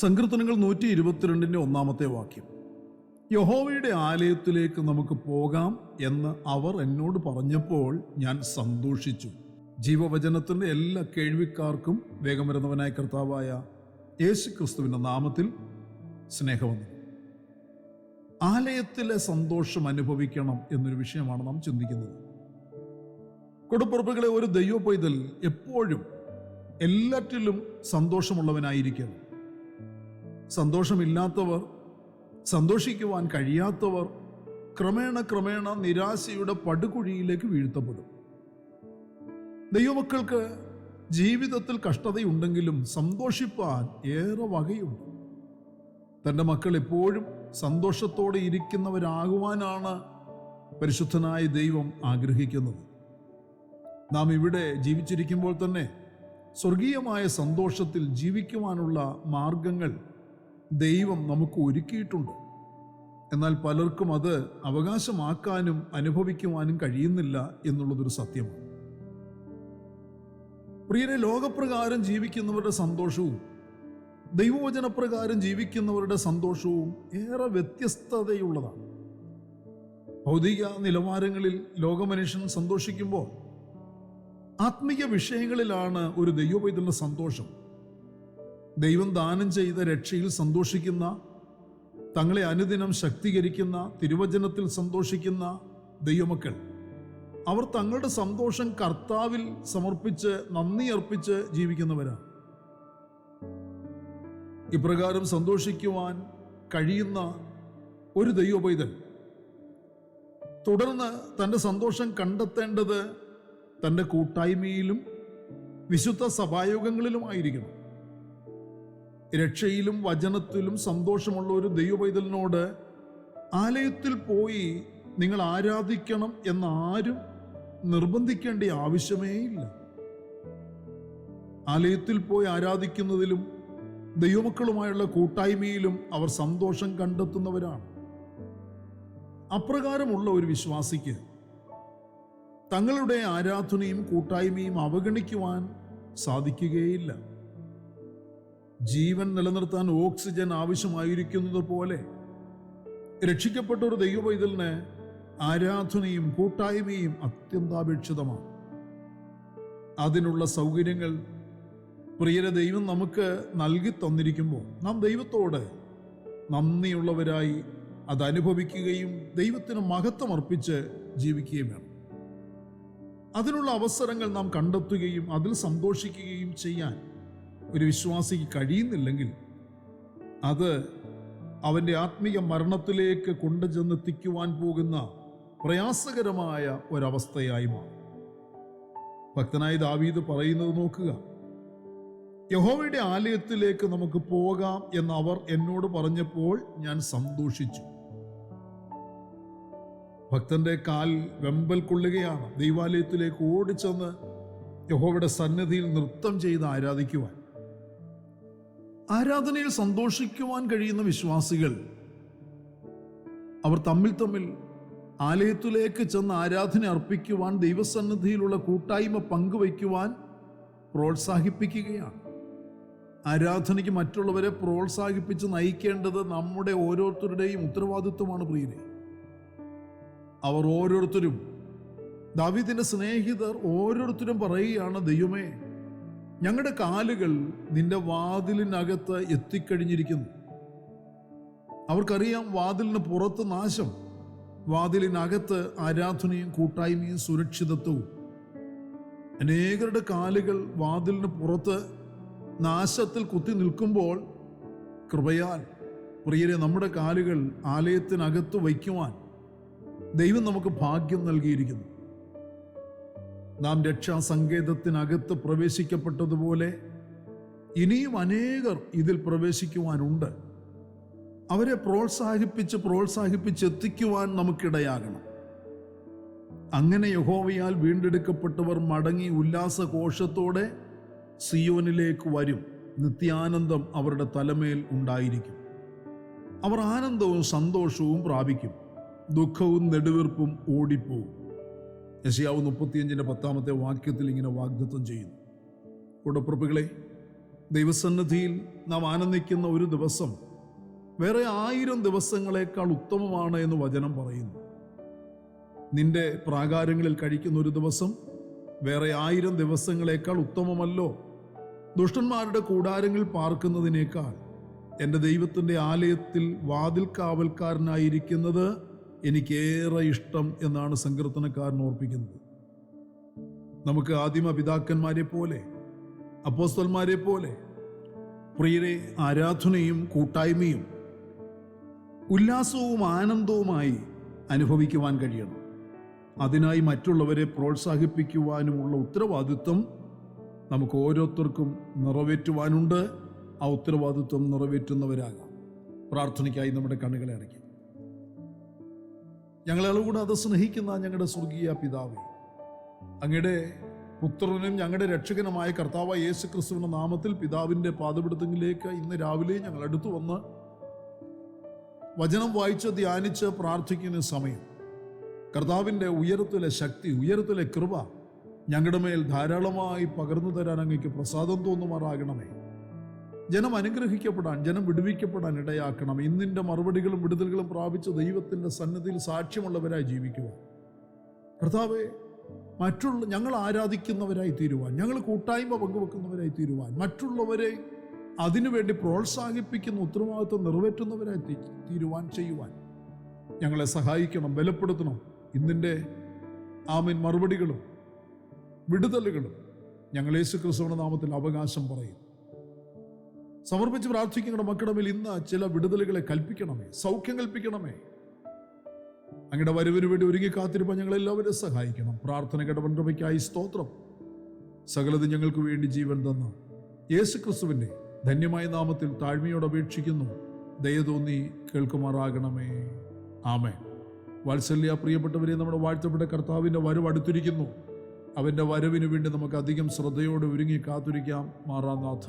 സങ്കീർത്തനങ്ങൾ 122 ഒന്നാമത്തെ വാക്യം. യഹോവയുടെ ആലയത്തിലേക്ക് നമുക്ക് പോകാം എന്ന് അവർ എന്നോട് പറഞ്ഞപ്പോൾ ഞാൻ സന്തോഷിച്ചു. ജീവവചനത്തിന്റെ എല്ലാ കേൾവിക്കാർക്കും വേഗം വരുന്നവനായ കർത്താവായ യേശു ക്രിസ്തുവിന്റെ നാമത്തിൽ സ്നേഹവന്ദനം. ആലയത്തിലെ സന്തോഷം അനുഭവിക്കണം എന്നൊരു വിഷയമാണ് നാം ചിന്തിക്കുന്നത്. കൊടുപ്പുറപ്പുകളെ, ഒരു ദൈവ പൈതൽ എപ്പോഴും എല്ലാറ്റിലും സന്തോഷമുള്ളവനായിരിക്കണം. സന്തോഷമില്ലാത്തവർ, സന്തോഷിക്കുവാൻ കഴിയാത്തവർ ക്രമേണ നിരാശയുടെ പടുകുഴിയിലേക്ക് വീഴ്ത്തപ്പെടും. ദൈവമക്കൾക്ക് ജീവിതത്തിൽ കഷ്ടതയുണ്ടെങ്കിലും സന്തോഷിപ്പാൻ ഏറെ വകയുണ്ട്. തൻ്റെ മക്കൾ എപ്പോഴും സന്തോഷത്തോടെ ഇരിക്കുന്നവരാകുവാനാണ് പരിശുദ്ധനായ ദൈവം ആഗ്രഹിക്കുന്നത്. നാം ഇവിടെ ജീവിച്ചിരിക്കുമ്പോൾ തന്നെ സ്വർഗീയമായ സന്തോഷത്തിൽ ജീവിക്കുവാനുള്ള മാർഗങ്ങൾ ദൈവം നമുക്ക് ഒരുക്കിയിട്ടുണ്ട്. എന്നാൽ പലർക്കും അത് അവകാശമാക്കാനും അനുഭവിക്കുവാനും കഴിയുന്നില്ല എന്നുള്ളതൊരു സത്യമാണ്. പ്രിയരെ, ലോകപ്രകാരം ജീവിക്കുന്നവരുടെ സന്തോഷവും ദൈവവചനപ്രകാരം ജീവിക്കുന്നവരുടെ സന്തോഷവും ഏറെ വ്യത്യസ്തതയുള്ളതാണ്. ഭൗതിക നിലവാരങ്ങളിൽ ലോകമനുഷ്യൻ സന്തോഷിക്കുമ്പോൾ ആത്മീയ വിഷയങ്ങളിലാണ് ഒരു ദൈവപൈതലിന്റെ സന്തോഷം. ദൈവം ദാനം ചെയ്ത രക്ഷയിൽ സന്തോഷിക്കുന്ന, തങ്ങളെ അനുദിനം ശക്തീകരിക്കുന്ന, തിരുവചനത്തിൽ സന്തോഷിക്കുന്ന ദൈവമക്കൾ, അവർ തങ്ങളുടെ സന്തോഷം കർത്താവിൽ സമർപ്പിച്ച് നന്ദി അർപ്പിച്ച് ജീവിക്കുന്നവരാണ്. ഇപ്രകാരം സന്തോഷിക്കുവാൻ കഴിയുന്ന ഒരു ദൈവപൈതൽ തുടർന്ന് തൻ്റെ സന്തോഷം കണ്ടെത്തേണ്ടത് തൻ്റെ കൂട്ടായ്മയിലും വിശുദ്ധ സഭായോഗങ്ങളിലുമായിരിക്കണം. രക്ഷയിലും വചനത്തിലും സന്തോഷമുള്ള ഒരു ദൈവപൈതലിനോട് ആലയത്തിൽ പോയി നിങ്ങൾ ആരാധിക്കണം എന്നാരും നിർബന്ധിക്കേണ്ട ആവശ്യമേ ഇല്ല. ആലയത്തിൽ പോയി ആരാധിക്കുന്നതിലും ദൈവമക്കളുമായുള്ള കൂട്ടായ്മയിലും അവർ സന്തോഷം കണ്ടെത്തുന്നവരാണ്. അപ്രകാരമുള്ള ഒരു വിശ്വാസിക്ക് തങ്ങളുടെ ആരാധനയും കൂട്ടായ്മയും അവഗണിക്കുവാൻ സാധിക്കുകയില്ല. ജീവൻ നിലനിർത്താൻ ഓക്സിജൻ ആവശ്യമായിരിക്കുന്നത് പോലെ രക്ഷിക്കപ്പെട്ട ഒരു ദൈവപൈതലിന് ആരാധനയും കൂട്ടായ്മയും അത്യന്താപേക്ഷിതമാണ്. അതിനുള്ള സൗകര്യങ്ങൾ പ്രിയരെ ദൈവം നമുക്ക് നൽകി തന്നിരിക്കുമ്പോൾ നാം ദൈവത്തോട് നന്ദിയുള്ളവരായി അത് അനുഭവിക്കുകയും ദൈവത്തിന് മഹത്വം അർപ്പിച്ച് ജീവിക്കുകയും വേണം. അതിനുള്ള അവസരങ്ങൾ നാം കണ്ടെത്തുകയും അതിൽ സന്തോഷിക്കുകയും ചെയ്യാൻ ഒരു വിശ്വാസിക്ക് കഴിയുന്നില്ലെങ്കിൽ അത് അവൻ്റെ ആത്മീയ മരണത്തിലേക്ക് കൊണ്ടുചെന്നെത്തിക്കുവാൻ പോകുന്ന പ്രയാസകരമായ ഒരവസ്ഥയായി മാറും. ഭക്തനായ ദാവീദ് പറയുന്നത് നോക്കുക. യഹോവയുടെ ആലയത്തിലേക്ക് നമുക്ക് പോകാം എന്ന് അവർ എന്നോട് പറഞ്ഞപ്പോൾ ഞാൻ സന്തോഷിച്ചു. ഭക്തന്റെ കാൽ വെമ്പൽ കൊള്ളുകയാണ് ദൈവാലയത്തിലേക്ക് ഓടിച്ചെന്ന് യഹോവയുടെ സന്നിധിയിൽ നൃത്തം ചെയ്ത് ആരാധിക്കുവാൻ. ആരാധനയിൽ സന്തോഷിക്കുവാൻ കഴിയുന്ന വിശ്വാസികൾ അവർ തമ്മിൽ ആലയത്തിലേക്ക് ചെന്ന് ആരാധന അർപ്പിക്കുവാൻ, ദൈവസന്നിധിയിലുള്ള കൂട്ടായ്മ പങ്കുവയ്ക്കുവാൻ പ്രോത്സാഹിപ്പിക്കുകയാണ്. ആരാധനയ്ക്ക് മറ്റുള്ളവരെ പ്രോത്സാഹിപ്പിച്ച് നയിക്കേണ്ടത് നമ്മുടെ ഓരോരുത്തരുടെയും ഉത്തരവാദിത്വമാണ് പ്രിയരെ. അവർ ഓരോരുത്തരും, ദാവീദിന്റെ സ്നേഹിതർ ഓരോരുത്തരും പറയുകയാണ്, ദൈവമേ, ഞങ്ങളുടെ കാലുകൾ നിന്റെ വാതിലിനകത്ത് എത്തിക്കഴിഞ്ഞിരിക്കുന്നു. അവർക്കറിയാം വാതിലിന് പുറത്ത് നാശം, വാതിലിനകത്ത് ആരാധനയും കൂട്ടായ്മയും സുരക്ഷിതത്വവും. അനേകരുടെ കാലുകൾ വാതിലിന് പുറത്ത് നാശത്തിൽ കുത്തി നിൽക്കുമ്പോൾ കൃപയാൽ പ്രിയരെ നമ്മുടെ കാലുകൾ ആലയത്തിനകത്ത് വയ്ക്കുവാൻ ദൈവം നമുക്ക് ഭാഗ്യം നൽകിയിരിക്കുന്നു. നാം രക്ഷാസങ്കേതത്തിനകത്ത് പ്രവേശിക്കപ്പെട്ടതുപോലെ ഇനിയും അനേകർ ഇതിൽ പ്രവേശിക്കുവാനുണ്ട്. അവരെ പ്രോത്സാഹിപ്പിച്ചെത്തിക്കുവാൻ നമുക്കിടയാകണം. അങ്ങനെ യഹോവയാൽ വീണ്ടെടുക്കപ്പെട്ടവർ മടങ്ങി ഉല്ലാസഘോഷത്തോടെ സിയോനിലേക്ക് വരും. നിത്യാനന്ദം അവരുടെ തലമേൽ ഉണ്ടായിരിക്കും. അവർ ആനന്ദവും സന്തോഷവും പ്രാപിക്കും. ദുഃഖവും നെടുവീർപ്പും ഓടിപ്പോവും. യെശയ്യാവ് 35:10 വാക്യത്തിൽ ഇങ്ങനെ വാഗ്ദത്തം ചെയ്യുന്നു. കൂടപ്പുറപ്പുകളെ, ദൈവസന്നിധിയിൽ നാം ആനന്ദിക്കുന്ന ഒരു ദിവസം വേറെ 1000 ദിവസങ്ങളെക്കാൾ ഉത്തമമാണ് എന്ന് വചനം പറയുന്നു. നിന്റെ പ്രാകാരങ്ങളിൽ കഴിക്കുന്ന ഒരു ദിവസം വേറെ 1000 ദിവസങ്ങളെക്കാൾ ഉത്തമമല്ലോ. ദുഷ്ടന്മാരുടെ കൂടാരങ്ങളിൽ പാർക്കുന്നതിനേക്കാൾ എൻ്റെ ദൈവത്തിൻ്റെ ആലയത്തിൽ വാതിൽ കാവൽക്കാരനായിരിക്കുന്നത് എനിക്കേറെ ഇഷ്ടം എന്നാണ് സങ്കീർത്തനക്കാരൻ ഓർപ്പിക്കുന്നത്. നമുക്ക് ആദിമ പിതാക്കന്മാരെ പോലെ, അപ്പോസ്തലന്മാരെ പോലെ പ്രിയരെ ആരാധനയും കൂട്ടായ്മയും ഉല്ലാസവും ആനന്ദവുമായി അനുഭവിക്കുവാൻ കഴിയണം. അതിനായി മറ്റുള്ളവരെ പ്രോത്സാഹിപ്പിക്കുവാനുമുള്ള ഉത്തരവാദിത്വം നമുക്ക് ഓരോരുത്തർക്കും നിറവേറ്റുവാനുണ്ട്. ആ ഉത്തരവാദിത്വം നിറവേറ്റുന്നവരാകാം. പ്രാർത്ഥനയ്ക്കായി നമ്മുടെ കണ്ണുകളെ അടയ്ക്കാം. ഞങ്ങളെ കൂടെ അത് സ്നേഹിക്കുന്ന ഞങ്ങളുടെ സ്വർഗീയ പിതാവേ, അങ്ങയുടെ പുത്രനും ഞങ്ങളുടെ രക്ഷകനുമായ കർത്താവായ യേശു ക്രിസ്തുവിന്റെ നാമത്തിൽ പിതാവിൻ്റെ പാദപിടുത്തങ്ങളിലേക്ക് ഇന്ന് രാവിലെ ഞങ്ങൾ അടുത്തു വന്ന് വചനം വായിച്ച് ധ്യാനിച്ച് പ്രാർത്ഥിക്കുന്ന സമയം കർത്താവിൻ്റെ ഉയരത്തിലെ ശക്തി, ഉയരത്തിലെ കൃപ ഞങ്ങളുടെ മേൽ ധാരാളമായി പകർന്നു തരാൻ അങ്ങേക്ക് പ്രസാദം തോന്നുമാറാകണമേ. ജനം അനുഗ്രഹിക്കപ്പെടാൻ, ജനം വിടുവിക്കപ്പെടാൻ ഇടയാക്കണം. ഇന്നിൻ്റെ മറുപടികളും വിടുതലുകളും പ്രാപിച്ച് ദൈവത്തിൻ്റെ സന്നിധിയിൽ സാക്ഷ്യമുള്ളവരായി ജീവിക്കുക. കർത്താവേ, ഞങ്ങൾ ആരാധിക്കുന്നവരായി തീരുവാൻ, ഞങ്ങൾ കൂട്ടായ്മ പങ്കുവെക്കുന്നവരായി തീരുവാൻ, മറ്റുള്ളവരെ അതിനുവേണ്ടി പ്രോത്സാഹിപ്പിക്കുന്ന ഉത്തരവാദിത്വം നിറവേറ്റുന്നവരായി തീരുവാൻ ചെയ്യുവാൻ ഞങ്ങളെ സഹായിക്കണം, ബലപ്പെടുത്തണം. ഇന്നിൻ്റെ മറുപടികളും വിടുതലുകളും ഞങ്ങൾ യേശു ക്രിസ്തുവിന്റെ നാമത്തിൽ അവകാശം പറയും. സമർപ്പിച്ച് പ്രാർത്ഥിക്കുന്ന മക്കളുടെ മേൽ ഇന്ന് ചില വിടുതലുകളെ കൽപ്പിക്കണമേ, സൗഖ്യം കൽപ്പിക്കണമേ. അങ്ങയുടെ വരവിന് വേണ്ടി ഒരുങ്ങി കാത്തിരിപ്പാൻ ഞങ്ങളെല്ലാവരും സഹായിക്കണം. പ്രാർത്ഥന കടവൻകൃപയ്ക്കായി സ്തോത്രം. സകലത് ഞങ്ങൾക്ക് വേണ്ടി ജീവൻ തന്ന യേശു ക്രിസ്തുവിൻ്റെ ധന്യമായ നാമത്തിൽ താഴ്മയോട് അപേക്ഷിക്കുന്നു. ദയ തോന്നി കേൾക്കുമാറാകണമേ. ആമേൻ. വാത്സല്യ പ്രിയപ്പെട്ടവരെ, നമ്മുടെ വാഴ്ത്തപ്പെട്ട കർത്താവിൻ്റെ വരവ് അടുത്തിരിക്കുന്നു. അവൻ്റെ വരവിന് വേണ്ടി നമുക്ക് അധികം ശ്രദ്ധയോടെ ഒരുങ്ങി കാത്തിരിക്കാം. മാറാനാഥ.